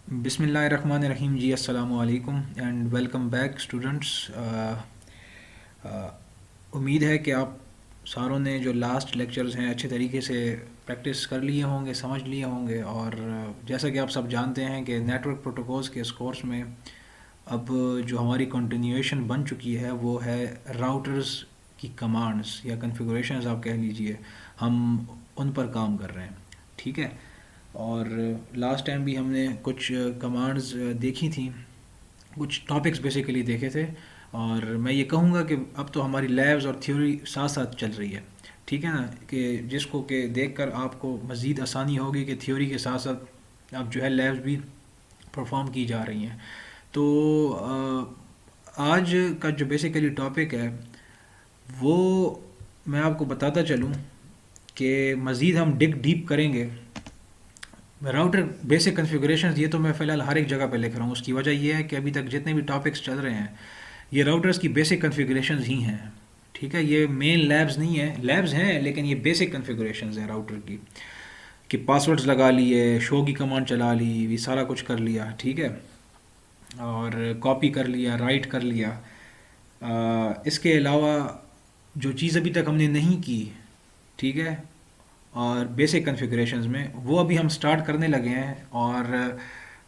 بسم اللہ الرحمن الرحیم جی، السلام علیکم اینڈ ویلکم بیک اسٹوڈنٹس. امید ہے کہ آپ ساروں نے جو لاسٹ لیکچرز ہیں اچھے طریقے سے پریکٹس کر لیے ہوں گے، سمجھ لیے ہوں گے. اور جیسا کہ آپ سب جانتے ہیں کہ نیٹ ورک پروٹوکولز کے اس کورس میں اب جو ہماری کنٹینیویشن بن چکی ہے وہ ہے راؤٹرز کی کمانڈز یا کنفیگوریشنز آپ کہہ لیجئے. ہم ان پر کام کر رہے ہیں، ٹھیک ہے. اور لاسٹ ٹائم بھی ہم نے کچھ کمانڈز دیکھی تھیں، کچھ ٹاپکس بیسیکلی دیکھے تھے. اور میں یہ کہوں گا کہ اب تو ہماری لیبز اور تھیوری ساتھ ساتھ چل رہی ہے، ٹھیک ہے نا، کہ جس کو کہ دیکھ کر آپ کو مزید آسانی ہوگی کہ تھیوری کے ساتھ ساتھ اب جو ہے لیبز بھی پرفارم کی جا رہی ہیں. تو آج کا جو بیسیکلی ٹاپک ہے وہ میں آپ کو بتاتا چلوں کہ مزید ہم ڈگ ڈیپ کریں گے. راؤٹر بیسک کنفیگریشنز یہ تو میں فی الحال ہر ایک جگہ پہ لکھ رہا ہوں. اس کی وجہ یہ ہے کہ ابھی تک جتنے بھی ٹاپکس چل رہے ہیں یہ راؤٹرز کی بیسک کنفیگریشنز ہی ہیں، ٹھیک ہے. یہ مین لیبز نہیں ہیں، لیبز ہیں لیکن یہ بیسک کنفیگریشنز ہیں راؤٹر کی، کہ پاسورڈز لگا لیے، شو کی کمانڈ چلا لی، یہ سارا کچھ کر لیا، ٹھیک ہے، اور کاپی کر لیا، رائٹ کر لیا. اس کے علاوہ جو چیز ابھی تک ہم نے نہیں کی، ٹھیک ہے، اور بیسک کنفیگریشنز میں وہ ابھی ہم سٹارٹ کرنے لگے ہیں. اور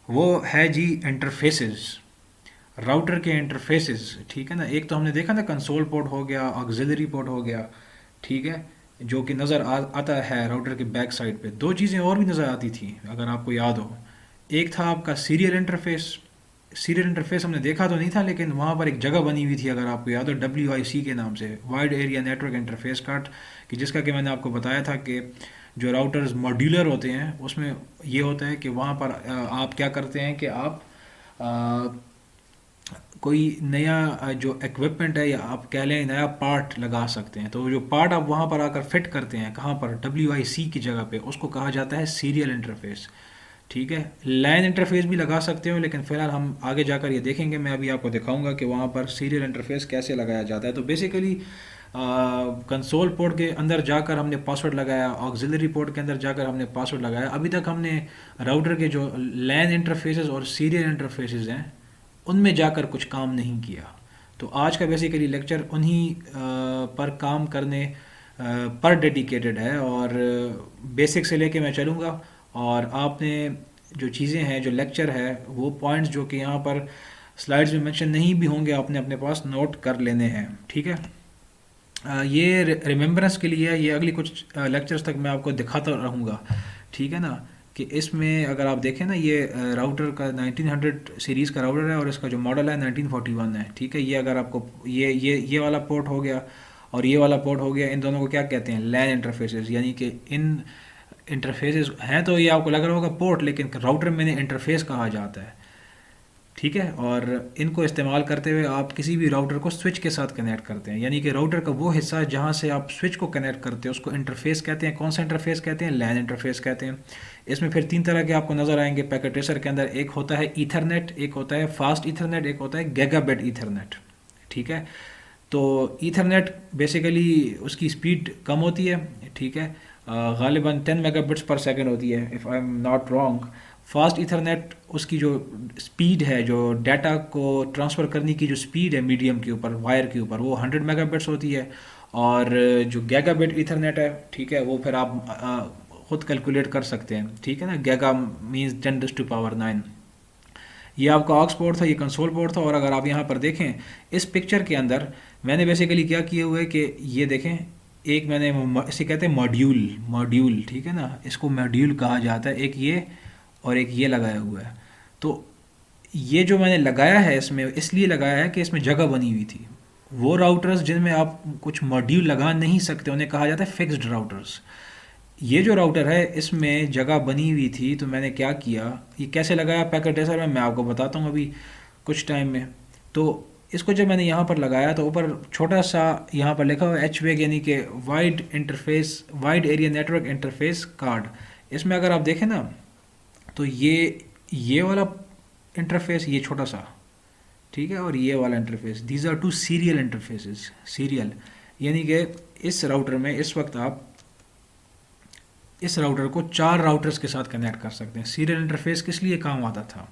وہ ہے جی انٹرفیسز، راؤٹر کے انٹرفیسز، ٹھیک ہے نا. ایک تو ہم نے دیکھا نا کنسول پورٹ ہو گیا، آگزیلری پورٹ ہو گیا، ٹھیک ہے، جو کہ نظر آتا ہے راؤٹر کے بیک سائڈ پہ. دو چیزیں اور بھی نظر آتی تھیں اگر آپ کو یاد ہو. ایک تھا آپ کا سیریل انٹرفیس. سیریل انٹرفیس ہم نے دیکھا تو نہیں تھا لیکن وہاں پر ایک جگہ بنی ہوئی تھی اگر آپ کو یاد ہو، WIC کے نام سے، wide area network interface card, کہ جس کا کہ میں نے آپ کو بتایا تھا کہ جو راؤٹرز ماڈیولر ہوتے ہیں اس میں یہ ہوتا ہے کہ وہاں پر آپ کیا کرتے ہیں کہ آپ کوئی نیا جو ایکوپمنٹ ہے یا آپ کہہ لیں نیا پارٹ لگا سکتے ہیں. تو جو پارٹ آپ وہاں پر آ کر فٹ کرتے ہیں کہاں پر، WIC کی جگہ پہ، اس کو کہا جاتا ہے سیریل انٹرفیس، ٹھیک ہے. لین انٹرفیس بھی لگا سکتے ہو لیکن فی الحال ہم آگے جا کر یہ دیکھیں گے. میں ابھی آپ کو دکھاؤں گا کہ وہاں پر سیریل انٹرفیس کیسے لگایا جاتا ہے. تو بیسیکلی کنسول پورٹ کے اندر جا کر ہم نے پاسورڈ لگایا، آگزیلری پورٹ کے اندر جا کر ہم نے پاسورڈ لگایا. ابھی تک ہم نے راؤٹر کے جو لین انٹرفیسز اور سیریل انٹرفیسز ہیں ان میں جا کر کچھ کام نہیں کیا. تو آج کا بیسیکلی لیکچر انہی پر کام کرنے پر ڈیڈیکیٹڈ ہے. اور بیسک سے لے کے میں چلوں گا اور آپ نے جو چیزیں ہیں، جو لیکچر ہے، وہ پوائنٹس جو کہ یہاں پر سلائڈز میں مینشن نہیں بھی ہوں گے آپ نے اپنے پاس نوٹ کر لینے ہیں، ٹھیک ہے. یہ ریممبرنس کے لیے یہ اگلی کچھ لیکچرز تک میں آپ کو دکھاتا رہوں گا، ٹھیک ہے نا. کہ اس میں اگر آپ دیکھیں نا یہ راؤٹر کا 1900 سیریز کا راؤٹر ہے اور اس کا جو ماڈل ہے 1941 ہے، ٹھیک ہے. یہ اگر آپ کو یہ والا پورٹ ہو گیا اور یہ والا پورٹ ہو گیا، ان دونوں کو کیا کہتے ہیں؟ لین انٹرفیسز. یعنی کہ ان انٹرفیسز ہیں تو یہ آپ کو لگ رہا ہوگا پورٹ، لیکن راؤٹر میں نے انٹرفیس کہا جاتا ہے، ٹھیک ہے. اور ان کو استعمال کرتے ہوئے آپ کسی بھی راؤٹر کو سوئچ کے ساتھ کنیکٹ کرتے ہیں. یعنی کہ راؤٹر کا وہ حصہ جہاں سے آپ سوئچ کو کنیکٹ کرتے ہیں اس کو انٹرفیس کہتے ہیں. کون سا انٹرفیس کہتے ہیں؟ لین انٹرفیس کہتے ہیں. اس میں پھر 3 طرح کے آپ کو نظر آئیں گے پیکٹ ٹریسر کے اندر. ایک ہوتا ہے ایتھرنیٹ، ایک ہوتا ہے فاسٹ ایتھرنیٹ، ایک ہوتا ہے گیگا بٹ ایتھرنیٹ، ٹھیک ہے. تو ایتھرنیٹ بیسیکلی اس کی سپیڈ کم ہوتی ہے، ٹھیک ہے، غالباً 10 میگا بٹس پر سیکنڈ ہوتی ہے if I am not wrong. Fast ethernet اس کی جو سپیڈ ہے، جو ڈیٹا کو ٹرانسفر کرنے کی جو سپیڈ ہے میڈیم کے اوپر، وائر کے اوپر، وہ 100 میگا بٹس ہوتی ہے. اور جو گیگا بٹ ایتھرنیٹ ہے، ٹھیک ہے، وہ پھر آپ خود کیلکولیٹ کر سکتے ہیں، ٹھیک ہے نا. Giga means 10⁻⁹. یہ آپ کا آکس پورٹ تھا، یہ کنسول پورٹ تھا. اور اگر آپ یہاں پر دیکھیں اس پکچر کے اندر میں نے بیسیکلی کیا کیا ہوا ہے کہ یہ دیکھیں، ایک میں نے اسے کہتے ہیں ماڈیول، ٹھیک ہے نا، اس کو ماڈیول کہا جاتا ہے. ایک یہ اور ایک یہ لگایا ہوا ہے. تو یہ جو میں نے لگایا ہے اس میں اس لیے لگایا ہے کہ اس میں جگہ بنی ہوئی تھی. وہ راؤٹرز جن میں آپ کچھ ماڈیول لگا نہیں سکتے انہیں کہا جاتا ہے فکسڈ راؤٹرز. یہ جو راؤٹر ہے اس میں جگہ بنی ہوئی تھی تو میں نے کیا کیا، یہ کیسے لگایا پیکٹ ٹریسر میں آپ کو بتاتا ہوں ابھی کچھ ٹائم میں. تو اس کو جب میں نے یہاں پر لگایا تو اوپر چھوٹا سا یہاں پر لکھا ہوا ایچ ویگ، یعنی کہ wide area network interface card. اس میں اگر آپ دیکھیں نا تو یہ والا انٹرفیس، یہ چھوٹا سا، ٹھیک ہے، اور یہ والا interface, these are two serial interfaces. Serial یعنی کہ اس راؤٹر میں اس وقت آپ इस राउटर को 4 राउटर्स के साथ कनेक्ट कर सकते हैं। सीरियल इंटरफेस किस लिए काम आता था?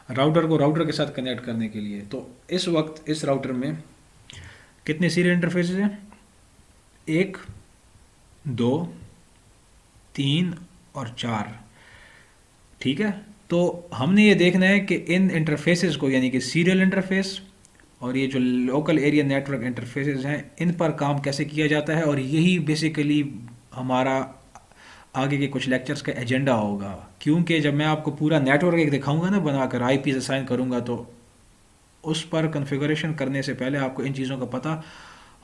राउटर को राउटर के साथ कनेक्ट करने के लिए। तो इस वक्त इस राउटर में कितने सीरियल इंटरफेसेस हैं? 1, 2, 3 और 4। ठीक है, तो हमने ये देखना है कि इन इंटरफेसेस को, यानी कि सीरियल इंटरफेस और ये जो लोकल एरिया नेटवर्क इंटरफेसेस हैं, इन पर काम कैसे किया जाता है। और यही बेसिकली हमारा आगे के कुछ लेक्चर्स का एजेंडा होगा, क्योंकि जब मैं आपको पूरा नेटवर्क एक दिखाऊंगा ना बनाकर, आईपीज़ असाइन करूंगा, तो उस पर कॉन्फ़िगरेशन करने से पहले आपको इन चीज़ों का पता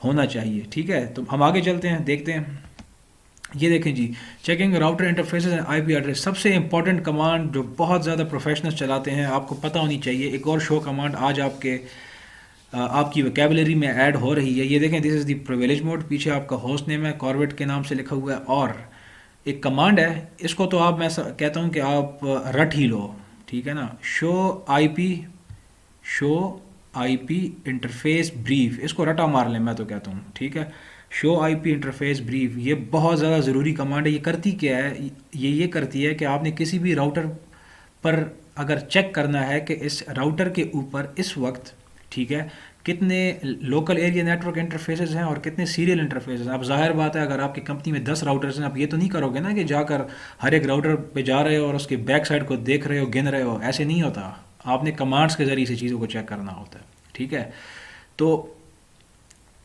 होना चाहिए। ठीक है, तो हम आगे चलते हैं, देखते हैं। ये देखें जी, checking router interfaces and IP address, सबसे इंपॉर्टेंट कमांड जो बहुत ज़्यादा प्रोफेशनल्स चलाते हैं, आपको पता होनी चाहिए। एक और शो कमांड आज आपकी वोकैबुलरी में ऐड हो रही है। ये देखें, this is the privilege mode, पीछे आपका होस्ट नेम है, कॉर्बेट के नाम से लिखा हुआ है। और एक कमांड है, इसको तो आप, मैं कहता हूँ कि आप रट ही लो, ठीक है ना। शो आईपी इंटरफेस ब्रीफ, इसको रटा मार लें, मैं तो कहता हूँ। ठीक है, शो आईपी इंटरफेस ब्रीफ, ये बहुत ज़्यादा ज़रूरी कमांड है। ये करती क्या है? ये करती है कि आपने किसी भी राउटर पर अगर चेक करना है कि इस राउटर के ऊपर इस वक्त, ठीक है, कितने लोकल एरिया नेटवर्क इंटरफेसेस हैं और कितने सीरियल इंटरफेसेस हैं। अब ज़ाहिर बात है, अगर आपकी कंपनी में 10 राउटर्स हैं, आप ये तो नहीं करोगे ना कि जाकर हर एक राउटर पे जा रहे हो और उसके बैक साइड को देख रहे हो, गिन रहे हो। ऐसे नहीं होता, आपने कमांड्स के ज़रिए से चीज़ों को चेक करना होता है। ठीक है, तो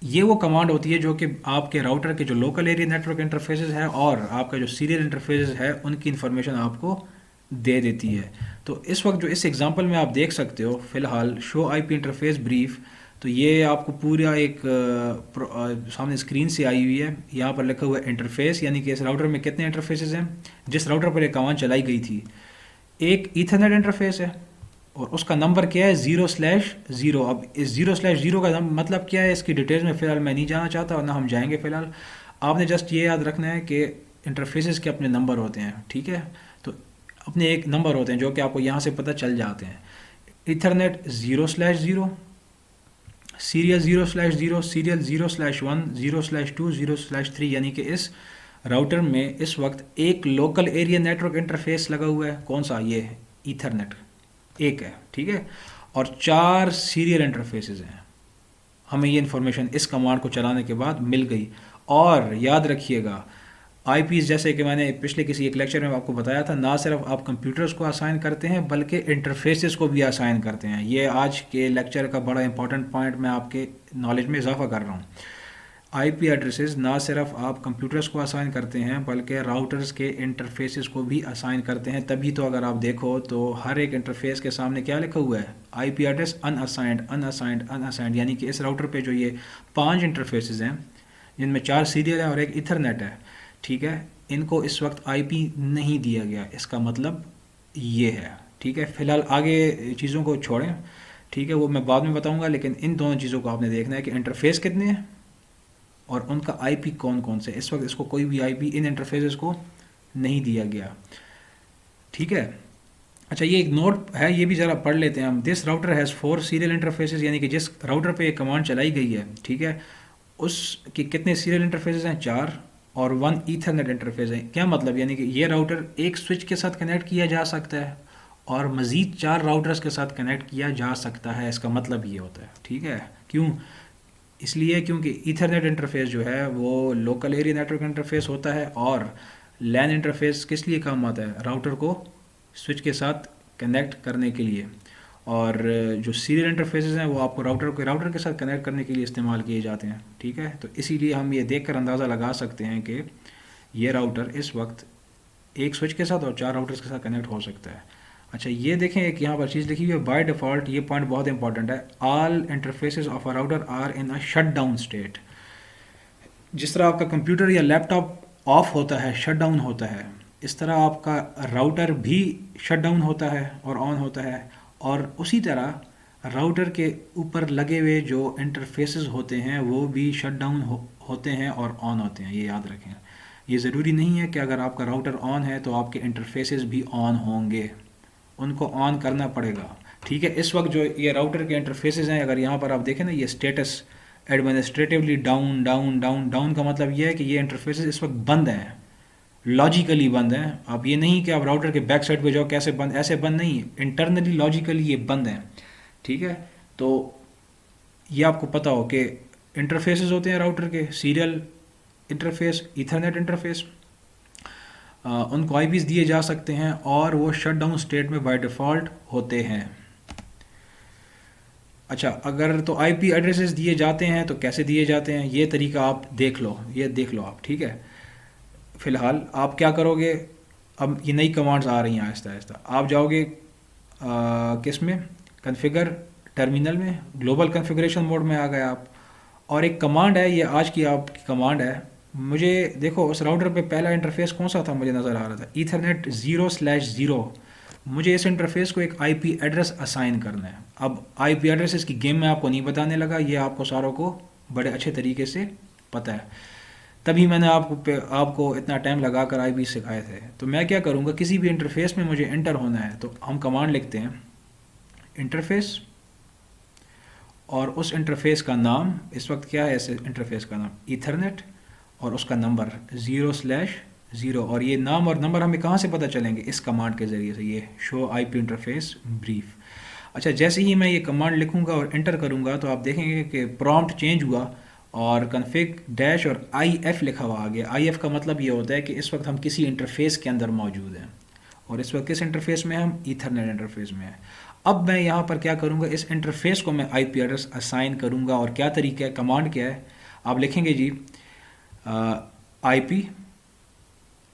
ये वो कमांड होती है जो कि आपके राउटर के जो लोकल एरिया नेटवर्क इंटरफेसेस है और आपका जो सीरियल इंटरफेसेस है, उनकी इन्फॉर्मेशन आपको दे देती है। तो इस वक्त जो इस एग्जांपल में आप देख सकते हो, फ़िलहाल शो आईपी इंटरफेस ब्रीफ, तो ये आपको पूरा एक सामने स्क्रीन से आई हुई है। यहाँ पर लिखा हुआ है इंटरफेस, यानी कि इस राउटर में कितने इंटरफेसेस हैं। जिस राउटर पर एक कमांड चलाई गई थी, एक ईथरनेट इंटरफेस है और उसका नंबर क्या है? 0/0। अब इस 0/0 का मतलब क्या है, इसकी डिटेल्स में फ़िलहाल मैं नहीं जाना चाहता और ना हम जाएंगे फ़िलहाल। आपने जस्ट ये याद रखना है कि इंटरफेसेस के अपने नंबर होते हैं। ठीक है, तो अपने एक नंबर होते हैं जो कि आपको यहाँ से पता चल जाते हैं। ईथरनेट 0/0, सीरियल 0/0, सीरियल 0/1, 0/2, 0/3, यानी कि इस राउटर में इस वक्त एक लोकल एरिया नेटवर्क इंटरफेस लगा हुआ है। कौन सा? ये है ईथरनेट, एक है। ठीक है, और 4 सीरियल इंटरफेसेस हैं। हमें ये इन्फॉर्मेशन इस कमांड को चलाने के बाद मिल गई। और याद रखिएगा, आईपीज़, जैसे कि मैंने पिछले किसी एक लेक्चर में आपको बताया था, ना सिर्फ आप कंप्यूटर्स को असाइन करते हैं बल्कि इंटरफेसेस को भी असाइन करते हैं। ये आज के लेक्चर का बड़ा इंपॉर्टेंट पॉइंट, मैं आपके नॉलेज में इजाफा कर रहा हूँ। आईपी एड्रेसेस ना सिर्फ आप कंप्यूटर्स को असाइन करते हैं बल्कि राउटर्स के इंटरफेसेस को भी असाइन करते हैं। तभी तो अगर आप देखो तो हर एक इंटरफेस के सामने क्या लिखा हुआ है? IP address unassigned, unassigned, unassigned. यानी कि इस राउटर पे जो ये 5 इंटरफेसेस हैं, जिनमें 4 सीरियल है और एक ईथरनेट है, ठीक है, इनको इस वक्त आईपी नहीं दिया गया। इसका मतलब ये है। ठीक है, फ़िलहाल आगे चीज़ों को छोड़ें, ठीक है, वो मैं बाद में बताऊँगा। लेकिन इन दोनों चीज़ों को आपने देखना है कि इंटरफेस कितने हैं और उनका आईपी कौन कौन से। इस वक्त इसको कोई भी आईपी इन इंटरफेसेस को नहीं दिया गया। ठीक है, अच्छा, ये एक नोट है, ये भी ज़रा पढ़ लेते हैं हम। This router has 4 serial interfaces, यानी कि जिस राउटर पे एक कमांड चलाई गई है, ठीक है, उसके कितने सीरियल इंटरफेसेस हैं? 4, और 1 ईथरनेट इंटरफेस है। क्या मतलब? यानी कि ये राउटर एक स्विच के साथ कनेक्ट किया जा सकता है और मज़ीद 4 राउटर्स के साथ कनेक्ट किया जा सकता है। इसका मतलब ये होता है। ठीक है, क्यों? इसलिए क्योंकि ईथरनेट इंटरफेस जो है वो लोकल एरिया नेटवर्क इंटरफेस होता है और लैन इंटरफेस किस लिए काम आता है? राउटर को स्विच के साथ कनेक्ट करने के लिए। और जो सीरियल इंटरफेसेस हैं वो आपको राउटर के साथ कनेक्ट करने के लिए इस्तेमाल किए जाते हैं। ठीक है, तो इसीलिए हम ये देखकर अंदाज़ा लगा सकते हैं कि ये राउटर इस वक्त एक स्विच के साथ और 4 राउटर्स के साथ कनेक्ट हो सकता है। अच्छा, ये देखें, एक यहाँ पर चीज़ लिखी हुई है, बाय डिफ़ॉल्ट, ये पॉइंट बहुत इंपॉर्टेंट है, all interfaces of a router are in a shut down state. जिस तरह आपका कंप्यूटर या लैपटॉप ऑफ होता है, शट डाउन होता है, इस तरह आपका राउटर भी शट डाउन होता है और ऑन होता है। और उसी तरह राउटर के ऊपर लगे हुए जो इंटरफेसेस होते हैं वो भी शट डाउन होते हैं और ऑन होते हैं। ये याद रखें, ये ज़रूरी नहीं है कि अगर आपका राउटर ऑन है तो आपके इंटरफेसेस भी ऑन होंगे, उनको ऑन करना पड़ेगा। ठीक है, इस वक्त जो ये राउटर के इंटरफेसेस हैं, अगर यहाँ पर आप देखें ना, ये status administratively down, down, down, down का मतलब ये है कि ये इंटरफेसेस इस वक्त बंद हैं, لॉजिकली बंद हैं। आप ये नहीं कि आप राउटर के बैक साइड पे जाओ कैसे बंद, ऐसे बंद नहीं, इंटरनली लॉजिकली ये बंद हैं। ठीक है, तो ये आपको पता हो कि इंटरफेसेस होते हैं राउटर के, सीरियल इंटरफेस, ईथरनेट इंटरफेस, उनको आईपीस दिए जा सकते हैं और वो शट डाउन स्टेट में बाय डिफ़ॉल्ट होते हैं। अच्छा, अगर तो आईपी एड्रेसेस दिए जाते हैं तो कैसे दिए जाते हैं, ये तरीका आप देख लो, ये देख लो आप। ठीक है, फ़िलहाल आप क्या करोगे, अब ये नई कमांड्स आ रही हैं आहिस्ता आहिस्ता। आप जाओगे किस में, कॉन्फ़िगर टर्मिनल में, ग्लोबल कॉन्फ़िगरेशन मोड में आ गए आप, और एक कमांड है, ये आज की आपकी कमांड है। मुझे देखो उस राउटर पे पहला इंटरफेस कौन सा था, मुझे नज़र आ रहा था ईथरनेट 0/0। मुझे इस इंटरफेस को एक आईपी एड्रेस असाइन करना है। अब आईपी एड्रेसेस की गेम में आपको नहीं बताने लगा, ये आपको सारों को बड़े अच्छे तरीके से पता है, तभी मैंने आपको इतना टाइम लगा कर आईपी सिखाए थे। तो मैं क्या करूँगा, किसी भी इंटरफेस में मुझे एंटर होना है तो हम कमांड लिखते हैं इंटरफेस, और उस इंटरफेस का नाम इस वक्त क्या है, ऐसे इंटरफेस का नाम ईथरनेट, और उसका नंबर 0/0। और ये नाम और नंबर हमें कहाँ से पता चलेंगे, इस कमांड के ज़रिए से, ये शो आईपी इंटरफेस ब्रीफ। अच्छा, जैसे ही मैं ये कमांड लिखूंगा और एंटर करूंगा तो आप देखेंगे कि प्रॉम्प्ट चेंज हुआ और कन्फिग डैश और IF लिखा हुआ आ गया। IF का मतलब ये होता है कि इस वक्त हम किसी इंटरफेस के अंदर मौजूद हैं, और इस वक्त किस इंटरफेस में हम ईथरनेट इंटरफेस में हैं। अब मैं यहाँ पर क्या करूँगा, इस इंटरफेस को मैं आईपी एड्रेस असाइन करूँगा, और क्या तरीका है, कमांड क्या है, आप लिखेंगे जी IP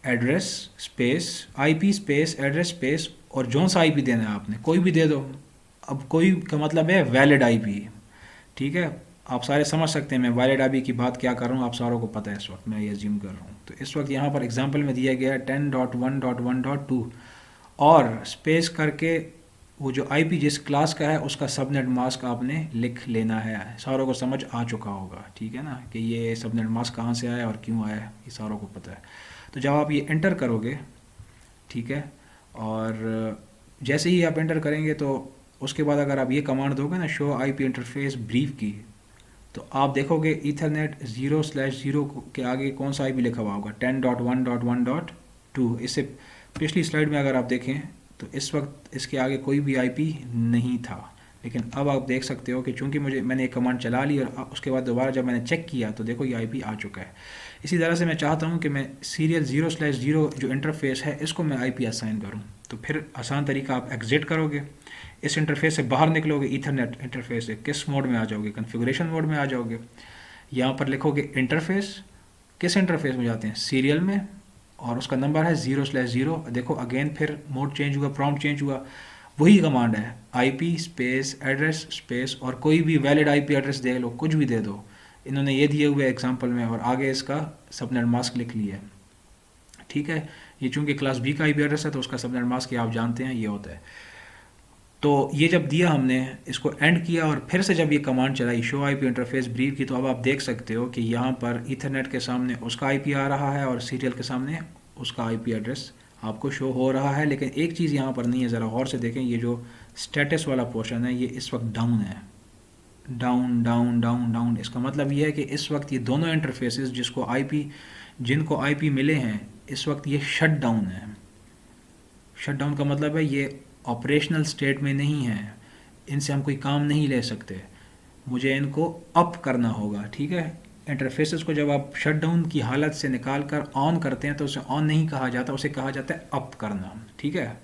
address space IP space address space, और जोन सा IP देना है आपने, कोई भी दे दो। अब कोई का मतलब है वैलिड IP। ठीक है, आप सारे समझ सकते हैं मैं वैलिड IP की बात क्या कर रहा हूँ, आप सारों को पता है इस वक्त, मैं ये अज्यूम कर रहा हूँ। तो इस वक्त यहाँ पर एग्जांपल में दिया गया है 10.1.1.2, और स्पेस करके वो जो IP जिस क्लास का है उसका सबनेट मास्क आपने लिख लेना है। सारों को समझ आ चुका होगा, ठीक है ना, कि ये सबनेट मास्क कहाँ से आया और क्यों आया, ये सारों को पता है। तो जब आप ये एंटर करोगे, ठीक है, और जैसे ही आप एंटर करेंगे तो उसके बाद अगर आप ये कमांड दोगे ना, शो आईपी इंटरफेस ब्रीफ की, तो आप देखोगे ईथरनेट 0/0 के आगे कौन सा IP लिखा हुआ होगा, 10.1.1.2। इससे पिछली स्लाइड में अगर आप देखें तो इस वक्त इसके आगे कोई भी IP नहीं था, लेकिन अब आप देख सकते हो कि चूंकि मैंने एक कमांड चला ली और उसके बाद दोबारा जब मैंने चेक किया तो देखो ये IP आ चुका है। इसी तरह से मैं चाहता हूँ कि मैं सीरियल 0/0 जो इंटरफेस है इसको मैं IP असाइन करूँ। तो फिर आसान तरीका, आप एग्जिट करोगे, इस इंटरफेस से बाहर निकलोगे, ईथरनेट इंटरफेस से किस मोड में आ जाओगे, कॉन्फ़िगरेशन मोड में आ जाओगे। यहाँ पर लिखोगे इंटरफेस, किस इंटरफेस में जाते हैं, सीरियल में, और उसका नंबर है 0/0। देखो अगेन फिर मोड चेंज हुआ, प्रॉम्प्ट चेंज हुआ, वही कमांड है IP स्पेस एड्रेस स्पेस, और कोई भी वैलिड IP एड्रेस दे लो, कुछ भी दे दो। इन्होंने ये दिए हुए एग्जांपल में, और आगे इसका सबनेट मास्क लिख लिया है। ठीक है, ये चूंकि क्लास B का IP एड्रेस है तो उसका सबनेट मास्क ये आप जानते हैं ये होता है। तो ये जब दिया हमने, इसको एंड किया, और फिर से जब ये कमांड चलाई शो IP इंटरफेस ब्रीफ की, तो अब आप देख सकते हो कि यहाँ पर ईथरनेट के सामने उसका IP आ रहा है और सीरियल के सामने उसका IP एड्रेस आपको शो हो रहा है। लेकिन एक चीज़ यहाँ पर नहीं है, ज़रा गौर से देखें, ये जो स्टेटस वाला पोर्शन है ये इस वक्त डाउन है, डाउन डाउन डाउन डाउन। इसका मतलब ये है कि इस वक्त ये दोनों इंटरफेसेस जिनको IP मिले हैं, इस वक्त ये शट डाउन है। शट डाउन का मतलब है ये ऑपरेशनल स्टेट में नहीं है, इनसे हम कोई काम नहीं ले सकते, मुझे इनको अप करना होगा। ठीक है, इंटरफेसेस को जब आप शट डाउन की हालत से निकाल कर ऑन करते हैं तो उसे ऑन नहीं कहा जाता, उसे कहा जाता है अप करना। ठीक है,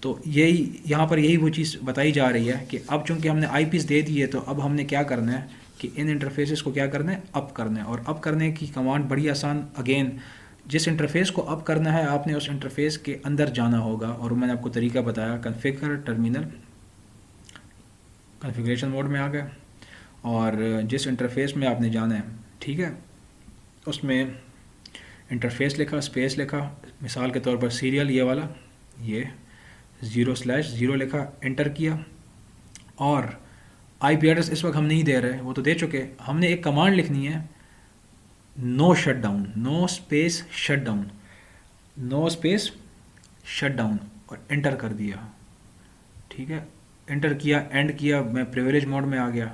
तो यही यहाँ पर यही वो चीज़ बताई जा रही है कि अब चूंकि हमने IPs दे दी है तो अब हमने क्या करना है कि इन इंटरफेसेस को क्या करना है, अप करना है। और अप करने की कमांड बड़ी आसान, अगेन जिस इंटरफेस को अप करना है आपने उस इंटरफेस के अंदर जाना होगा, और मैंने आपको तरीका बताया, कॉन्फ़िगर टर्मिनल, कॉन्फ़िगरेशन मोड में आ गए, और जिस इंटरफेस में आपने जाना है, ठीक है, उसमें इंटरफेस लिखा, स्पेस लिखा, मिसाल के तौर पर सीरियल ये वाला, ये 0/0 लिखा, एंटर किया, और IP एड्रेस इस वक्त हम नहीं दे रहे, वो तो दे चुके। हमने एक कमांड लिखनी है, no shut down, no space shut down, no space shut down, और एंटर कर दिया। ठीक है, एंटर किया, एंड किया, मैं प्रिविलेज मोड में आ गया।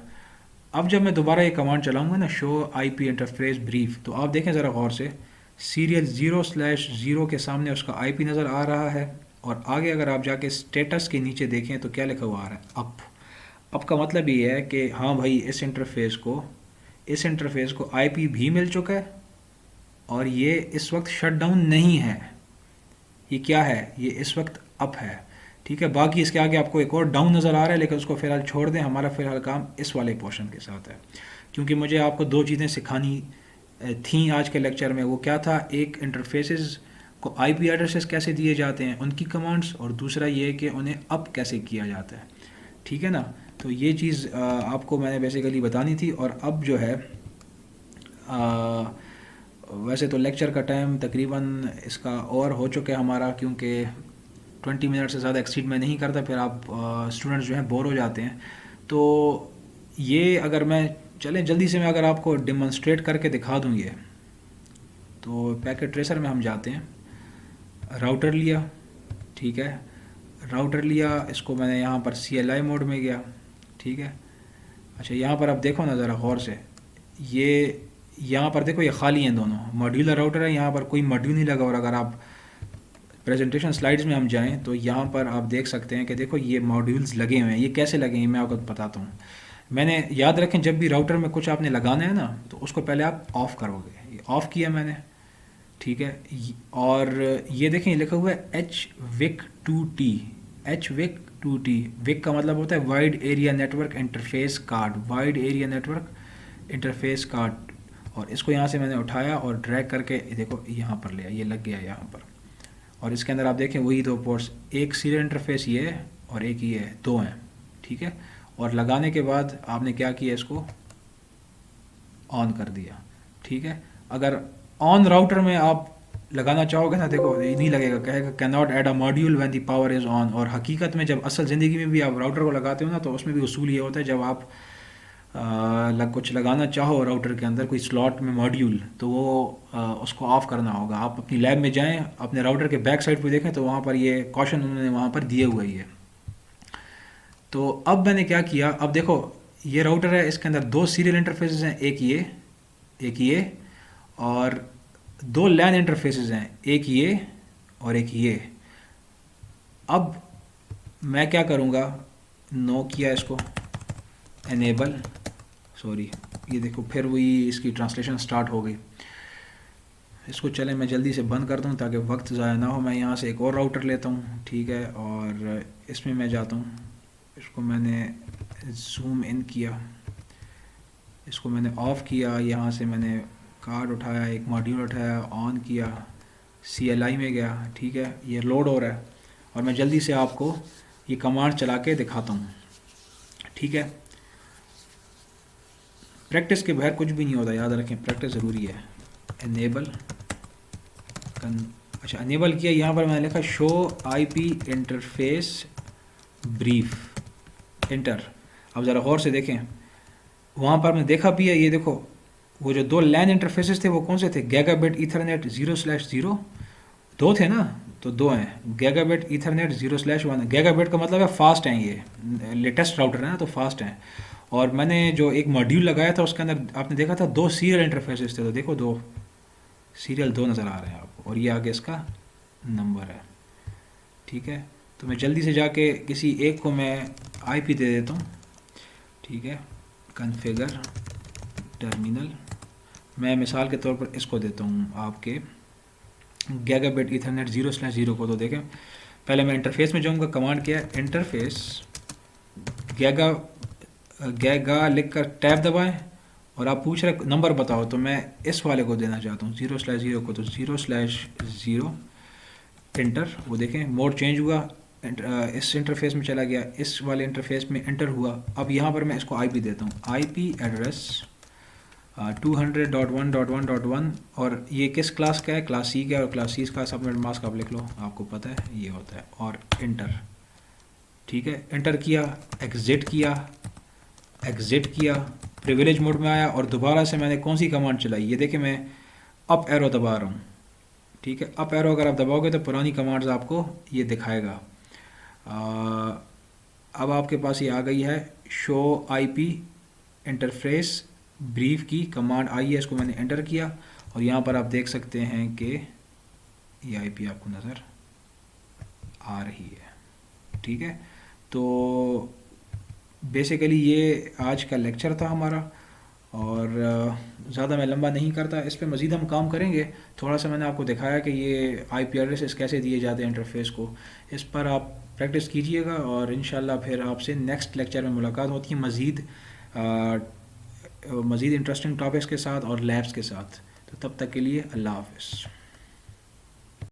अब जब मैं दोबारा ये कमांड चलाऊंगा ना, शो IP इंटरफेस ब्रीफ, तो आप देखें ज़रा गौर से, سیریل 0/0 کے سامنے اس کا آئی پی نظر آ رہا ہے، اور آگے اگر آپ جا کے اسٹیٹس کے نیچے دیکھیں تو کیا لکھا ہوا آ رہا ہے؟ اپ کا مطلب یہ ہے کہ ہاں بھائی اس انٹرفیس کو آئی پی بھی مل چکا ہے، اور یہ اس وقت شٹ ڈاؤن نہیں ہے. یہ کیا ہے؟ یہ اس وقت اپ ہے. ٹھیک ہے، باقی اس کے آگے آپ کو ایک اور ڈاؤن نظر آ رہا ہے، لیکن اس کو فی الحال چھوڑ دیں. ہمارا فی الحال کام اس والے پورشن کے ساتھ ہے، کیونکہ مجھے آپ کو دو چیزیں سکھانی تھیں آج کے لیکچر میں. وہ کیا تھا؟ ایک انٹرفیسز کو آئی پی ایڈریسز کیسے دیے جاتے ہیں، ان کی کمانڈز، اور دوسرا یہ کہ انہیں اپ کیسے کیا جاتا ہے. ٹھیک ہے نا؟ تو یہ چیز آپ کو میں نے بیسیکلی بتانی تھی. اور اب جو ہے ویسے تو لیکچر کا ٹائم تقریباً اس کا اور ہو چکا ہے ہمارا، کیونکہ 20 منٹ سے زیادہ ایکسیڈ میں نہیں کرتا، پھر آپ اسٹوڈنٹس جو ہیں بور ہو جاتے ہیں. تو یہ اگر میں چلیں جلدی سے میں اگر آپ کو ڈیمونسٹریٹ کر کے دکھا دوں یہ، تو پیکٹ ٹریسر میں ہم جاتے ہیں. راؤٹر لیا، ٹھیک ہے، راؤٹر لیا، اس کو میں نے یہاں پر CLI موڈ میں گیا. ٹھیک ہے، اچھا یہاں پر آپ دیکھو نا ذرا غور سے، یہ یہاں پر دیکھو یہ خالی ہیں دونوں. ماڈیولر راؤٹر ہے، یہاں پر کوئی ماڈیول نہیں لگا. اور اگر آپ پریزنٹیشن سلائیڈز میں ہم جائیں تو یہاں پر آپ دیکھ سکتے ہیں کہ دیکھو یہ ماڈیولز لگے ہوئے ہیں. یہ کیسے لگے ہیں میں آپ کو بتاتا ہوں. میں نے یاد رکھیں جب بھی راؤٹر میں کچھ آپ نے لگانا ہے نا تو اس کو پہلے آپ آف کرو گے. یہ آف کیا میں نے، ٹھیک ہے. اور یہ دیکھیں یہ لکھا ہوا ہے HWIC2T. HWIC2T، وک کا مطلب ہوتا ہے wide area network interface card, wide area network interface card. اور اس کو یہاں سے میں نے اٹھایا اور ڈریگ کر کے دیکھو یہاں پر لیا، یہ لگ گیا یہاں پر. اور اس کے اندر آپ دیکھیں وہی دو پورٹس، ایک سیریل انٹرفیس یہ ہے اور ایک یہ ہے، دو ہیں. ٹھیک ہے، اور لگانے کے بعد آپ نے کیا کیا؟ اس کو آن کر دیا. ٹھیک ہے، اگر آن راؤٹر میں آپ لگانا چاہو گے نا، دیکھو یہ نہیں لگے گا، کہے گا کی not add a module when the power is on. اور حقیقت میں جب اصل زندگی میں بھی آپ راؤٹر کو لگاتے ہو نا تو اس میں بھی اصول یہ ہوتا ہے، جب آپ کچھ لگانا چاہو راؤٹر کے اندر کوئی سلاٹ میں ماڈیول، تو وہ اس کو آف کرنا ہوگا. آپ اپنی لیب میں جائیں، اپنے راؤٹر کے بیک سائڈ پہ دیکھیں تو وہاں پر یہ کوشن انہوں نے وہاں پر دیے ہوا ہی ہے. تو اب میں نے کیا کیا، اب دیکھو یہ راؤٹر ہے، اس کے اندر دو سیریل انٹرفیسز ہیں، ایک یہ اور دو لین انٹرفیسز ہیں، ایک یہ اور ایک یہ. اب میں کیا کروں گا، نو کیا اس کو انیبل، سوری یہ دیکھو پھر وہی اس کی ٹرانسلیشن سٹارٹ ہو گئی. اس کو چلیں میں جلدی سے بند کر دوں تاکہ وقت ضائع نہ ہو. میں یہاں سے ایک اور راؤٹر لیتا ہوں، ٹھیک ہے، اور اس میں جاتا ہوں. اس کو میں نے زوم ان کیا، اس کو میں نے آف کیا، یہاں سے میں نے کارڈ اٹھایا، ایک ماڈیول اٹھایا، آن کیا، CLI میں گیا. ٹھیک ہے، یہ لوڈ ہو رہا ہے اور میں جلدی سے آپ کو یہ کمانڈ چلا کے دکھاتا ہوں. ٹھیک ہے، پریکٹس کے بغیر کچھ بھی نہیں ہوتا، یاد رکھیں پریکٹس ضروری ہے. انیبل، اچھا انیبل کیا، یہاں پر میں نے لکھا شو آئی پی انٹرفیس بریف، انٹر. اب ذرا غور سے دیکھیں، وہاں پر میں دیکھا بھی ہے، یہ دیکھو وہ جو دو لین انٹرفیسز تھے وہ کون سے تھے؟ گیگا بٹ ایتھرنیٹ 0/0، دو تھے نا، تو دو ہیں. Gigabit ethernet 0/1. Gigabit کا مطلب ہے فاسٹ ہیں، یہ لیٹسٹ راؤٹر ہے نا تو فاسٹ ہیں. اور میں نے جو ایک ماڈیول لگایا تھا اس کے اندر آپ نے دیکھا تھا دو سیریل انٹرفیسز تھے، تو دیکھو دو سیریل دو نظر آ رہے ہیں آپ کو، اور یہ آگے اس کا نمبر ہے. ٹھیک ہے، تو میں جلدی سے جا کے کسی ایک کو میں آئی پی دے دیتا ہوں. ٹھیک ہے، کنفیگر ٹرمینل، میں مثال کے طور پر اس کو دیتا ہوں آپ کے گیگا بٹ ایتھرنیٹ 0/0 کو. تو دیکھیں پہلے میں انٹرفیس میں جاؤں گا، کمانڈ کیا ہے انٹرفیس گیگا لکھ کر ٹیب دبائیں، اور آپ پوچھ رہے نمبر بتاؤ، تو میں اس والے کو دینا چاہتا ہوں 0/0 کو. تو 0/0 انٹر، وہ دیکھیں موڈ چینج ہوا، اس انٹرفیس میں چلا گیا، اس والے انٹرفیس میں انٹر ہوا. اب یہاں پر میں اس کو آئی پی دیتا ہوں، آئی پی ایڈریس 200.1.1.1. اور یہ کس کلاس کا ہے؟ کلاس سی کا ہے، اور کلاس سی کا سبنیٹ ماسک آپ لکھ لو، آپ کو پتہ ہے یہ ہوتا ہے. اور انٹر، ٹھیک ہے، انٹر کیا، ایگزٹ کیا، پریویلیج موڈ میں آیا، اور دوبارہ سے میں نے کون سی کمانڈ چلائی؟ یہ دیکھیں میں اپ ایرو دبا رہا ہوں. ٹھیک ہے، اپ ایرو اگر آپ دباؤ گے تو پرانی کمانڈز آپ کو یہ دکھائے گا. اب آپ کے پاس یہ آ گئی ہے شو آئی پی انٹرفیس بریف کی کمانڈ آئی ہے، اس کو میں نے انٹر کیا. اور یہاں پر آپ دیکھ سکتے ہیں کہ یہ آئی پی آپ کو نظر آ رہی ہے، ٹھیک ہے. تو بیسیکلی یہ آج کا لیکچر تھا ہمارا، اور زیادہ میں لمبا نہیں کرتا، اس پہ مزید ہم کام کریں گے. تھوڑا سا میں نے آپ کو دکھایا کہ یہ آئی پی ایڈریسز کیسے دیے جاتے ہیں انٹرفیس کو، اس پر آپ پریکٹس کیجئے گا، اور انشاءاللہ پھر آپ سے نیکسٹ لیکچر میں ملاقات ہوتی ہے مزید انٹرسٹنگ ٹاپکس کے ساتھ اور لیبس کے ساتھ. تو تب تک کے لیے اللہ حافظ.